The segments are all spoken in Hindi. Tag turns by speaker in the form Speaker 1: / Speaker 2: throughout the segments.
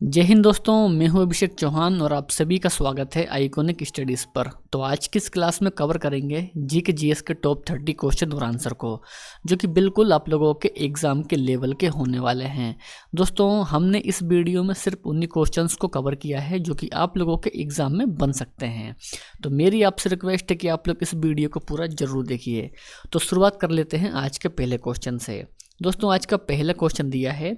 Speaker 1: जय हिंद दोस्तों, मैं हूं अभिषेक चौहान और आप सभी का स्वागत है आइकॉनिक स्टडीज़ पर। तो आज की इस क्लास में कवर करेंगे जीके जीएस के टॉप 30 क्वेश्चन और आंसर को, जो कि बिल्कुल आप लोगों के एग्ज़ाम के लेवल के होने वाले हैं। दोस्तों, हमने इस वीडियो में सिर्फ उन्हीं क्वेश्चंस को कवर किया है जो कि आप लोगों के एग्ज़ाम में बन सकते हैं। तो मेरी आपसे रिक्वेस्ट है कि आप लोग इस वीडियो को पूरा ज़रूर देखिए। तो शुरुआत कर लेते हैं आज के पहले क्वेश्चन से। दोस्तों, आज का पहला क्वेश्चन दिया है,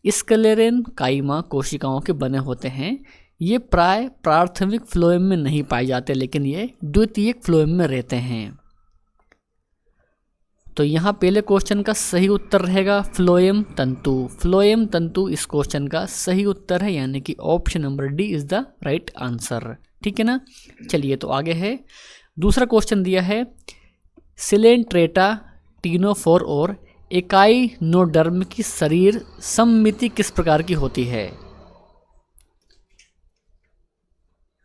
Speaker 1: स्क्लेरेन काइमा कोशिकाओं के बने होते हैं। ये प्राय प्राथमिक फ्लोएम में नहीं पाए जाते, लेकिन ये द्वितीयक फ्लोएम में रहते हैं। तो यहाँ पहले क्वेश्चन का सही उत्तर रहेगा फ्लोएम तंतु। फ्लोएम तंतु इस क्वेश्चन का सही उत्तर है, यानी कि option number D is the right answer. ठीक है ना। चलिए तो आगे है। दूसरा क्वेश्चन दिया है, सिलेंट्रेटा टीनोफोर और एकाइनोडर्म की शरीर सममिति किस प्रकार की होती है।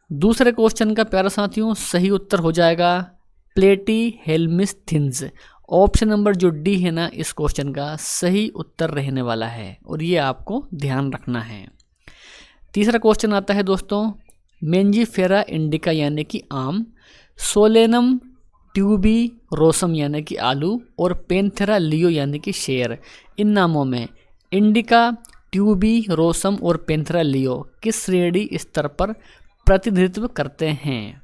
Speaker 1: दूसरे क्वेश्चन का प्यारा साथियों सही उत्तर हो जाएगा प्लेटीहेल्मिन्थिस। ऑप्शन नंबर जो डी है ना, इस क्वेश्चन का सही उत्तर रहने वाला है और ये आपको ध्यान रखना है। तीसरा क्वेश्चन आता है दोस्तों, मेंजीफेरा इंडिका यानी कि आम, सोलेनम ट्यूबी रोसम यानी कि आलू और पेंथेरा लियो यानी कि शेर, इन नामों में इंडिका, ट्यूबी रोसम और पेंथेरा लियो किस श्रेणी स्तर पर प्रतिनिधित्व करते हैं।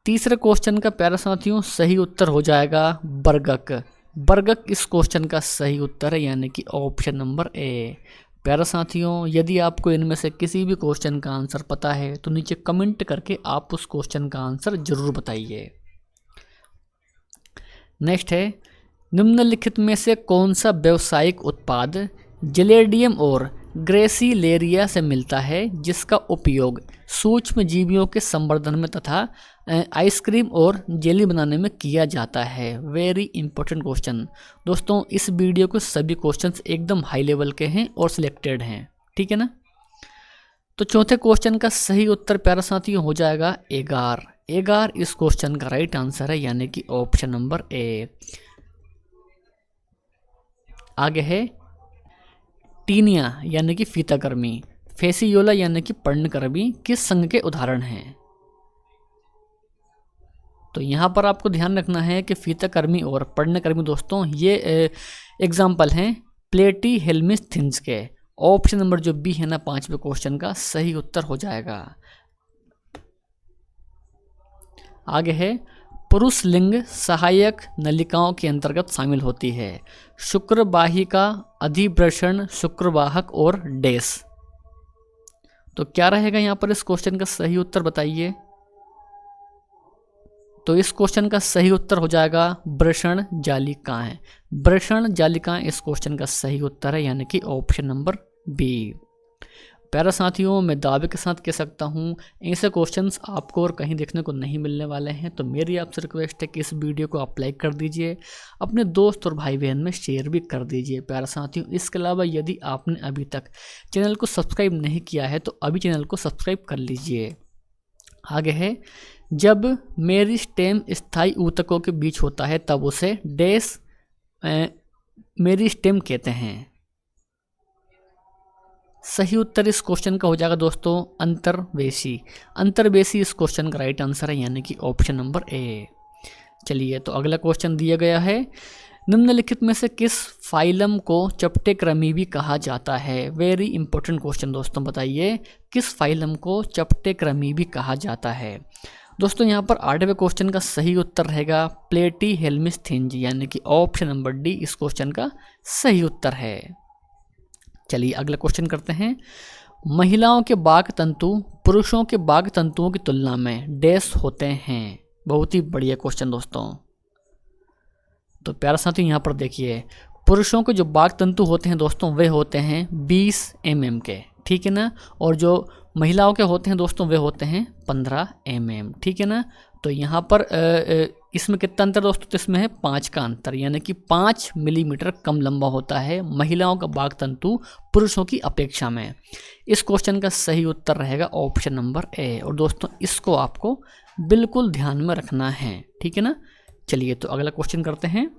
Speaker 1: तीसरे क्वेश्चन का प्यारा साथियों सही उत्तर हो जाएगा बर्गक। बर्गक इस क्वेश्चन का सही उत्तर है, यानी कि ऑप्शन नंबर ए। प्यारा साथियों, यदि आपको इनमें से किसी भी क्वेश्चन का आंसर पता है तो नीचे कमेंट करके आप उस क्वेश्चन का आंसर जरूर बताइए। नेक्स्ट है, निम्नलिखित में से कौन सा व्यवसायिक उत्पाद जलेडियम और ग्रेसिलेरिया से मिलता है, जिसका उपयोग सूक्ष्म जीवियों के संवर्धन में तथा आइसक्रीम और जेली बनाने में किया जाता है। वेरी इंपॉर्टेंट क्वेश्चन दोस्तों, इस वीडियो के सभी क्वेश्चंस एकदम हाई लेवल के हैं और सिलेक्टेड हैं। ठीक है ना। तो चौथे क्वेश्चन का सही उत्तर प्यारा साथियों हो जाएगा एगार। एगार इस क्वेश्चन का राइट आंसर है, यानी कि ऑप्शन नंबर ए। आगे है, टीनिया यानी कि फीताकृमि, फेसियोला यानी कि पर्णकृमि किस संघ के उदाहरण हैं। तो यहाँ पर आपको ध्यान रखना है कि फीताकृमि और पर्णकृमि दोस्तों ये एग्जाम्पल हैं प्लेटीहेल्मिन्थिस के। ऑप्शन नंबर जो बी है ना, पांचवें क्वेश्चन का सही उत्तर हो जाएगा। आगे है, पुरुष लिंग सहायक नलिकाओं के अंतर्गत शामिल होती है। शुक्रवाहिका, अधिवृषण, शुक्रवाहक और डैश। तो क्या रहेगा यहाँ पर इस क्वेश्चन का सही उत्तर बताइए। तो इस क्वेश्चन का सही उत्तर हो जाएगा वृषण जालिकाएं। वृषण जालिकाएं इस क्वेश्चन का सही उत्तर है, यानी कि ऑप्शन नंबर बी। प्यारा साथियों, मैं दावे के साथ कह सकता हूँ ऐसे क्वेश्चंस आपको और कहीं देखने को नहीं मिलने वाले हैं। तो मेरी आपसे रिक्वेस्ट है कि इस वीडियो को आप लाइक कर दीजिए, अपने दोस्त और भाई बहन में शेयर भी कर दीजिए। प्यारा साथियों, इसके अलावा यदि आपने अभी तक चैनल को सब्सक्राइब नहीं किया है तो अभी चैनल को सब्सक्राइब कर लीजिए। आगे है, जब मेरिस्टेम स्थायी ऊतकों के बीच होता है तब उसे डैश मेरिस्टेम कहते हैं। सही उत्तर इस क्वेश्चन का हो जाएगा दोस्तों अंतर्वेशी। अंतर्वेशी इस क्वेश्चन का राइट आंसर है, यानी कि ऑप्शन नंबर ए। चलिए तो अगला क्वेश्चन दिया गया है, निम्नलिखित में से किस फाइलम को चपटेक्रमी भी कहा जाता है। वेरी इंपॉर्टेंट क्वेश्चन दोस्तों, बताइए किस फाइलम को चपटेक्रमी भी कहा जाता है। दोस्तों यहाँ पर 8वें क्वेश्चन का सही उत्तर रहेगा प्लेटीहेल्मिन्थिस, यानी कि ऑप्शन नंबर डी इस क्वेश्चन का सही उत्तर है। चलिए अगला क्वेश्चन करते हैं, महिलाओं के बाक तंतु पुरुषों के बाक तंतुओं की तुलना में डैश होते हैं। बहुत ही बढ़िया क्वेश्चन दोस्तों। तो प्यारा साथी यहाँ पर देखिए, पुरुषों के जो बाक तंतु होते हैं दोस्तों वे होते हैं 20 mm के। ठीक है ना। और जो महिलाओं के होते हैं दोस्तों वे होते हैं 15 mm। ठीक है ना। तो यहाँ पर इसमें कितना अंतर दोस्तों, तो इसमें है 5 का अंतर, यानी कि 5 मिलीमीटर कम लंबा होता है महिलाओं का बाक तंतु पुरुषों की अपेक्षा में। इस क्वेश्चन का सही उत्तर रहेगा ऑप्शन नंबर ए। और दोस्तों इसको आपको बिल्कुल ध्यान में रखना है। ठीक है ना। चलिए तो अगला क्वेश्चन करते हैं,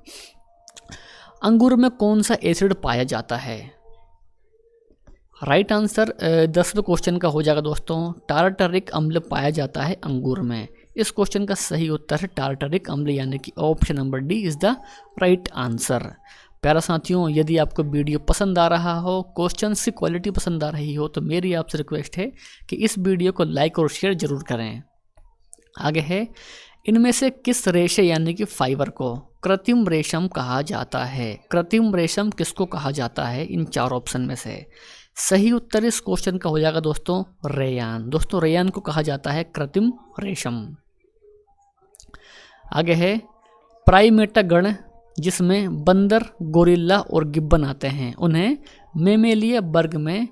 Speaker 1: अंगूर में कौन सा एसिड पाया जाता है। राइट आंसर 10वें क्वेश्चन का हो जाएगा दोस्तों, टारटरिक अम्ल पाया जाता है अंगूर में। इस क्वेश्चन का सही उत्तर है टारटरिक अम्ल, यानी कि option number D is the right answer. प्यारा साथियों, यदि आपको वीडियो पसंद आ रहा हो, क्वेश्चन की क्वालिटी पसंद आ रही हो, तो मेरी आपसे रिक्वेस्ट है कि इस वीडियो को लाइक और शेयर जरूर करें। आगे है, इनमें से किस रेशे यानी कि फाइबर को कृत्रिम रेशम कहा जाता है? कृत्रिम रेशम किसको कहा जाता है इन 4 ऑप्शन में से? सही उत्तर इस क्वेश्चन का हो जाएगा दोस्तों रेयान। दोस्तों रेयान को कहा जाता है कृत्रिम रेशम। आगे है, प्राइमेटा गण जिसमें बंदर, गोरिल्ला और गिब्बन आते हैं, उन्हें मेमेलिया वर्ग में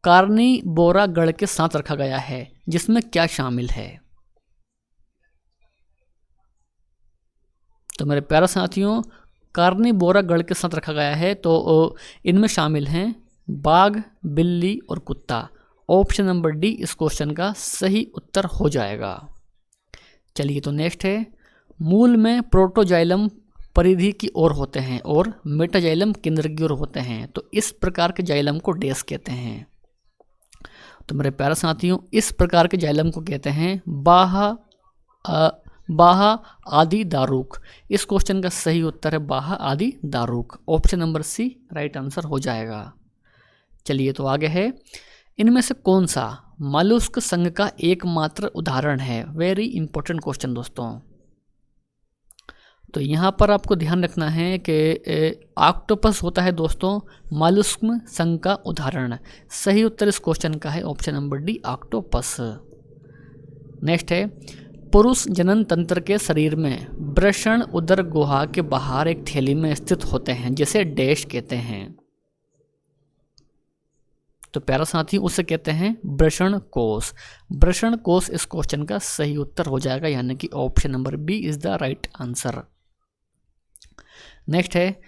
Speaker 1: कार्निवोरा गण के साथ रखा गया है, जिसमें क्या शामिल है? तो मेरे प्यारे साथियों, कार्निवोरा गण के साथ रखा गया है, तो इनमें शामिल हैं बाघ, बिल्ली और कुत्ता। ऑप्शन नंबर डी इस क्वेश्चन का सही उत्तर हो जाएगा। चलिए तो नेक्स्ट है, मूल में प्रोटोजाइलम परिधि की ओर होते हैं और मेटाजाइलम केंद्र की ओर होते हैं, तो इस प्रकार के जाइलम को डैश कहते हैं? तो मेरे प्यारे साथियों, इस प्रकार के जाइलम को कहते हैं बाहा आदि दारुक। इस क्वेश्चन का सही उत्तर है बाहा आदि दारुक। Option number C right answer हो जाएगा। चलिए तो आगे है, इनमें से कौन सा मालुस्क संघ का एकमात्र उदाहरण है? वेरी इंपॉर्टेंट क्वेश्चन दोस्तों। तो यहाँ पर आपको ध्यान रखना है कि ऑक्टोपस होता है दोस्तों मालुस्क संघ का उदाहरण। सही उत्तर इस क्वेश्चन का है option number D octopus. Next है, पुरुष जनन तंत्र के शरीर में वृषण उदर गुहा के बाहर एक थैली में स्थित होते हैं, जिसे डैश कहते हैं? तो प्यारा साथी, उसे कहते हैं वृषण कोश। वृषण कोश इस क्वेश्चन का सही उत्तर हो जाएगा, यानी कि option number B is the right answer. Next है,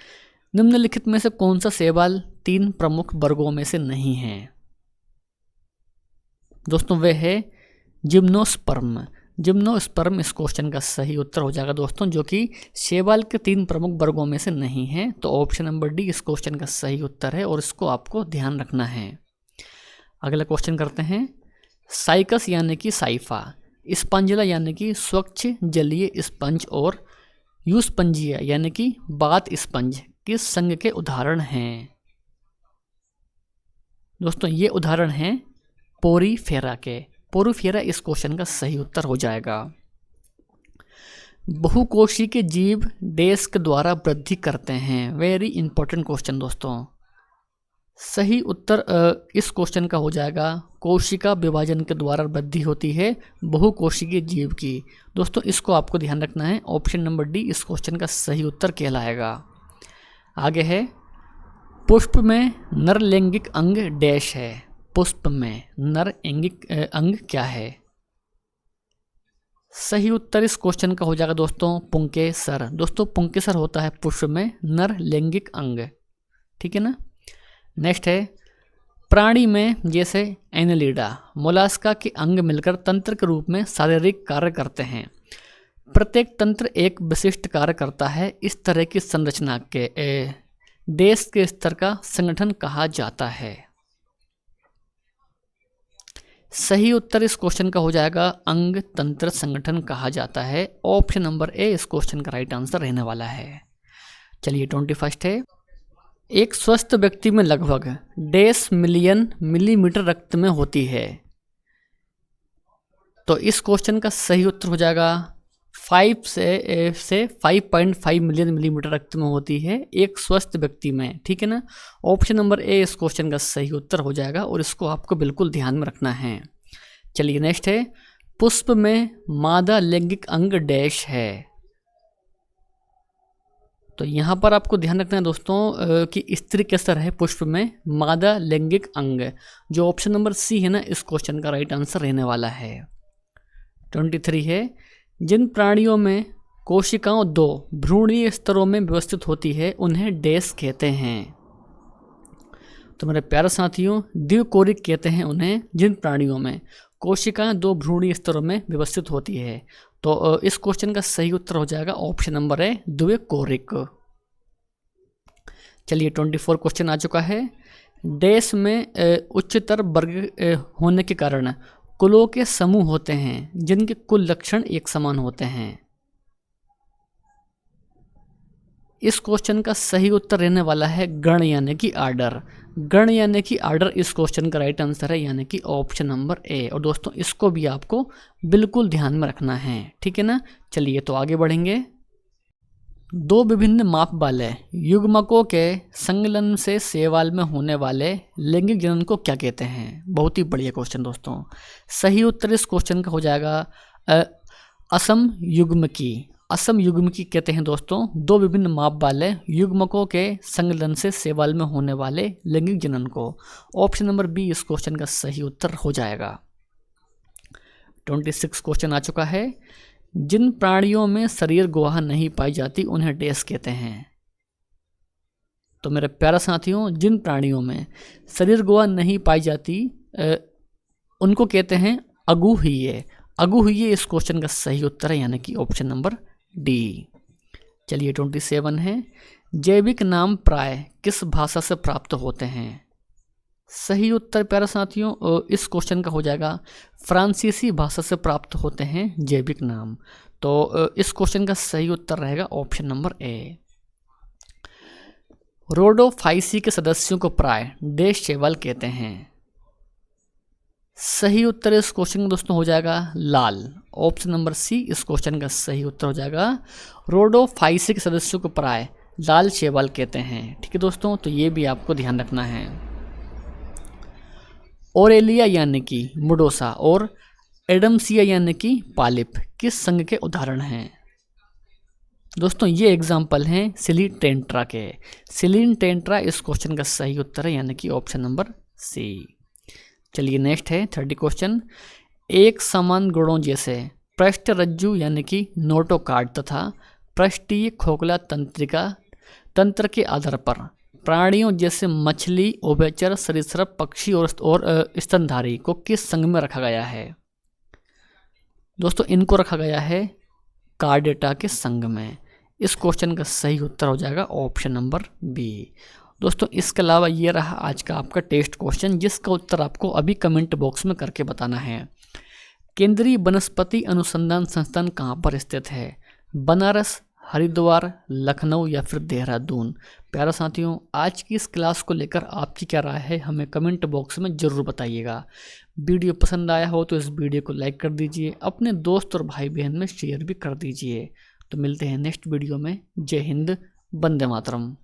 Speaker 1: निम्नलिखित में से कौन सा शैवाल 3 प्रमुख वर्गों में से नहीं है? दोस्तों वह है जिम्नोस्पर्म। जिम्नोस्पर्म इस क्वेश्चन का सही उत्तर हो जाएगा दोस्तों, जो कि शैवाल के 3 प्रमुख वर्गों में से नहीं है। तो ऑप्शन नंबर डी इस क्वेश्चन का सही उत्तर है और इसको आपको ध्यान रखना है। अगला क्वेश्चन करते हैं, साइकस यानी कि साइफा, स्पंजिला यानी कि स्वच्छ जलीय स्पंज और यूस्पंजिया यानी कि बात स्पंज किस संघ के उदाहरण हैं? दोस्तों ये उदाहरण हैं पोरीफेरा के। पोरीफेरा इस क्वेश्चन का सही उत्तर हो जाएगा। बहुकोशी के जीव डैश के द्वारा वृद्धि करते हैं। वेरी इंपॉर्टेंट क्वेश्चन दोस्तों। सही उत्तर इस क्वेश्चन का हो जाएगा कोशिका विभाजन के द्वारा वृद्धि होती है बहुकोशिकीय जीव की। दोस्तों इसको आपको ध्यान रखना है, ऑप्शन नंबर डी इस क्वेश्चन का सही उत्तर कहलाएगा। आगे है, पुष्प में नर लैंगिक अंग डैश है। पुष्प में नर लैंगिक अंग क्या है? सही उत्तर इस क्वेश्चन का हो जाएगा दोस्तों पुंकेसर। दोस्तों पुंकेसर होता है पुष्प में नर लैंगिक अंग, ठीक है ना। नेक्स्ट है, प्राणी में जैसे एनेलिडा, मोलास्का के अंग मिलकर तंत्र के रूप में शारीरिक कार्य करते हैं। प्रत्येक तंत्र एक विशिष्ट कार्य करता है। इस तरह की संरचना के देश के स्तर का संगठन कहा जाता है। सही उत्तर इस क्वेश्चन का हो जाएगा अंग तंत्र संगठन कहा जाता है। ऑप्शन नंबर ए इस क्वेश्चन का राइट आंसर रहने वाला है। चलिए 21 है, एक स्वस्थ व्यक्ति में लगभग 1.5 मिलियन मिलीमीटर रक्त में होती है। तो इस क्वेश्चन का सही उत्तर हो जाएगा 5 से 5.5 मिलियन मिलीमीटर रक्त में होती है एक स्वस्थ व्यक्ति में, ठीक है ना। ऑप्शन नंबर ए इस क्वेश्चन का सही उत्तर हो जाएगा और इसको आपको बिल्कुल ध्यान में रखना है। चलिए नेक्स्ट है, पुष्प में मादा लैंगिक अंग डैश है। तो यहाँ पर आपको ध्यान रखना है दोस्तों कि स्त्री के स्तर है पुष्प में मादा लैंगिक अंग, जो ऑप्शन नंबर सी है ना इस क्वेश्चन का राइट आंसर रहने वाला है। 23 है, जिन प्राणियों में कोशिकाओं 2 भ्रूणीय स्तरों में व्यवस्थित होती है उन्हें डैश कहते हैं। तो मेरे प्यारे साथियों द्विकोरिक कहते हैं उन्हें जिन प्राणियों में कोशिकाएं 2 भ्रूणीय स्तरों में व्यवस्थित होती है। तो इस क्वेश्चन का सही उत्तर हो जाएगा ऑप्शन नंबर ए द्विकोरिक। चलिए 24 क्वेश्चन आ चुका है, देश में उच्चतर वर्ग होने के कारण कुलों के समूह होते हैं जिनके कुल लक्षण एक समान होते हैं। इस क्वेश्चन का सही उत्तर रहने वाला है गण यानी कि आर्डर। गण यानी कि आर्डर इस क्वेश्चन का राइट आंसर है, यानी कि ऑप्शन नंबर ए। और दोस्तों इसको भी आपको बिल्कुल ध्यान में रखना है, ठीक है ना। चलिए तो आगे बढ़ेंगे। दो विभिन्न माप वाले युग्मकों के संकलन से शैवाल में होने वाले लैंगिक जनन को क्या कहते हैं? बहुत ही बढ़िया क्वेश्चन दोस्तों। सही उत्तर इस क्वेश्चन का हो जाएगा असम युग्मकी। असम युग्मकी कहते हैं दोस्तों दो विभिन्न माप वाले युग्मकों के संकलन से शैवाल में होने वाले लैंगिक जनन को। ऑप्शन नंबर बी इस क्वेश्चन का सही उत्तर हो जाएगा। 26 क्वेश्चन आ चुका है। जिन प्राणियों में शरीर गुहा नहीं पाई जाती उन्हें डैश कहते हैं? तो मेरे प्यारे साथियों, जिन प्राणियों में शरीर गुहा नहीं पाई जाती उनको कहते हैं अगुहिये। अगुहिये इस क्वेश्चन का सही उत्तर है, यानी कि ऑप्शन नंबर डी। चलिए 27 है। जैविक नाम प्राय किस भाषा से प्राप्त होते हैं? सही उत्तर प्यारे साथियों इस क्वेश्चन का हो जाएगा फ्रांसीसी भाषा से प्राप्त होते हैं जैविक नाम। तो इस क्वेश्चन का सही उत्तर रहेगा ऑप्शन नंबर ए। रोडोफाइसी के सदस्यों को प्राय डैश शैवाल कहते हैं? सही उत्तर इस क्वेश्चन का दोस्तों हो जाएगा लाल। ऑप्शन नंबर सी इस क्वेश्चन का सही उत्तर हो जाएगा। रोडोफाइसी के सदस्यों को प्राय लाल शैवाल कहते हैं, ठीक है दोस्तों। तो ये भी आपको ध्यान रखना है। ओरेलिया यानी कि मुडोसा और एडम्सिया यानी कि पालिप किस संघ के उदाहरण हैं? दोस्तों ये एग्जाम्पल हैं सिलिटेंट्रा के। सिलिटेंट्रा इस क्वेश्चन का सही उत्तर है, यानी कि ऑप्शन नंबर सी। चलिए नेक्स्ट है 30 क्वेश्चन। एक समान गुणों जैसे पृष्ठ रज्जु यानी कि नोटोकार्ड तथा पृष्ठीय खोखला तंत्र के आधार पर प्राणियों जैसे मछली, उभयचर, सरीसृप, पक्षी और स्तनधारी को किस संघ में रखा गया है? दोस्तों इनको रखा गया है कार्डेटा के संघ में। इस क्वेश्चन का सही उत्तर हो जाएगा ऑप्शन नंबर बी। दोस्तों इसके अलावा ये रहा आज का आपका टेस्ट क्वेश्चन, जिसका उत्तर आपको अभी कमेंट बॉक्स में करके बताना है। केंद्रीय वनस्पति अनुसंधान संस्थान कहाँ पर स्थित है? बनारस, हरिद्वार, लखनऊ या फिर देहरादून? प्यारे साथियों आज की इस क्लास को लेकर आपकी क्या राय है हमें कमेंट बॉक्स में ज़रूर बताइएगा। वीडियो पसंद आया हो तो इस वीडियो को लाइक कर दीजिए, अपने दोस्त और भाई बहन में शेयर भी कर दीजिए। तो मिलते हैं नेक्स्ट वीडियो में। जय हिंद, वंदे मातरम।